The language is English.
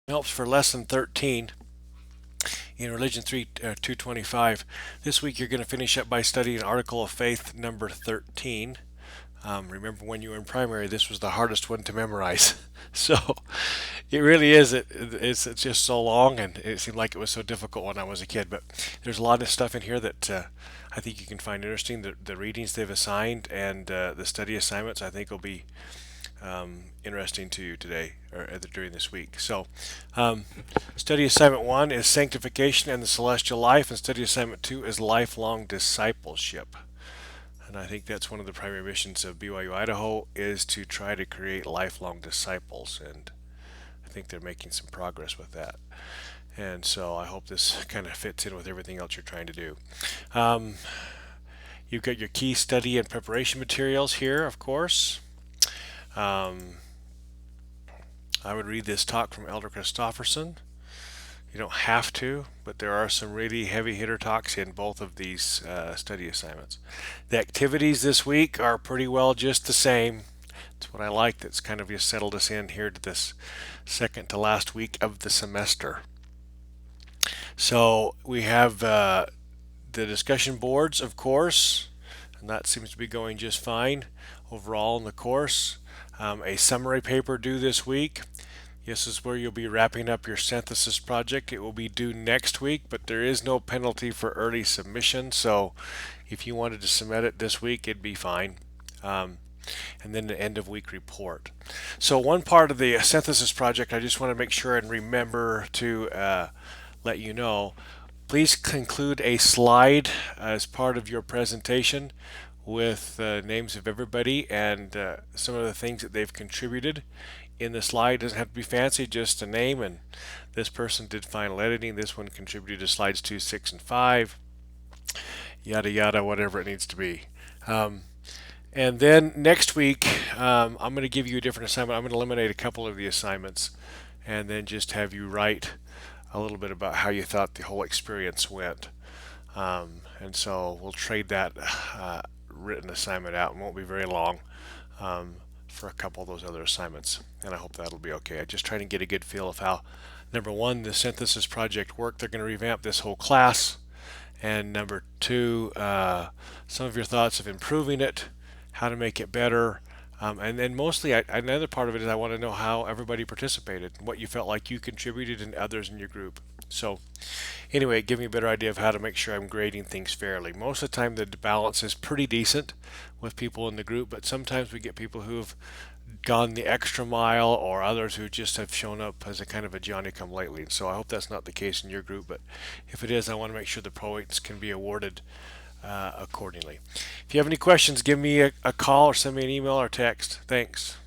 Helps for lesson 13 in Religion 225. This week you're going to finish up by studying Article of Faith number 13. Remember when you were in primary, this was the hardest one to memorize. So it really is. It's just so long, and it seemed like it was so difficult when I was a kid. But there's a lot of stuff in here that I think you can find interesting. The readings they've assigned and the study assignments I think will be interesting to you today or during this week. So, study assignment 1 is sanctification and the celestial life, and study assignment 2 is lifelong discipleship. And I think that's one of the primary missions of BYU Idaho is to try to create lifelong disciples, and I think they're making some progress with that. And so I hope this kind of fits in with everything else you're trying to do. You've got your key study and preparation materials here, of course. I would read this talk from Elder Christofferson. You don't have to, but there are some really heavy hitter talks in both of these study assignments. The activities this week are pretty well just the same. It's what I like that's kind of just settled us in here to this second to last week of the semester. So we have the discussion boards, of course, and that seems to be going just fine overall in the course. A summary paper due this week. This is where you'll be wrapping up your synthesis project. It will be due next week, but there is no penalty for early submission. So if you wanted to submit it this week, it'd be fine. And then the end of week report. So one part of the synthesis project, I just want to make sure and remember to let you know. Please include a slide as part of your presentation with names of everybody and some of the things that they've contributed. In the slide, it doesn't have to be fancy, just a name, and this person did final editing, this one contributed to slides 2, 6, and 5, yada yada, whatever it needs to be. And then next week, I'm going to give you a different assignment. I'm going to eliminate a couple of the assignments and then just have you write a little bit about how you thought the whole experience went. And so we'll trade that written assignment out. It won't be very long for a couple of those other assignments, and I hope that'll be okay. I'm just trying to get a good feel of how, number one, the synthesis project worked. They're going to revamp this whole class, and number two, some of your thoughts of improving it, how to make it better, and then mostly another part of it is I want to know how everybody participated, what you felt like you contributed and others in your group. So anyway, give me a better idea of how to make sure I'm grading things fairly. Most of the time the balance is pretty decent with people in the group, but sometimes we get people who've gone the extra mile or others who just have shown up as a kind of a Johnny come lately. So I hope that's not the case in your group, but if it is, I want to make sure the points can be awarded accordingly. If you have any questions, give me a call or send me an email or text. Thanks.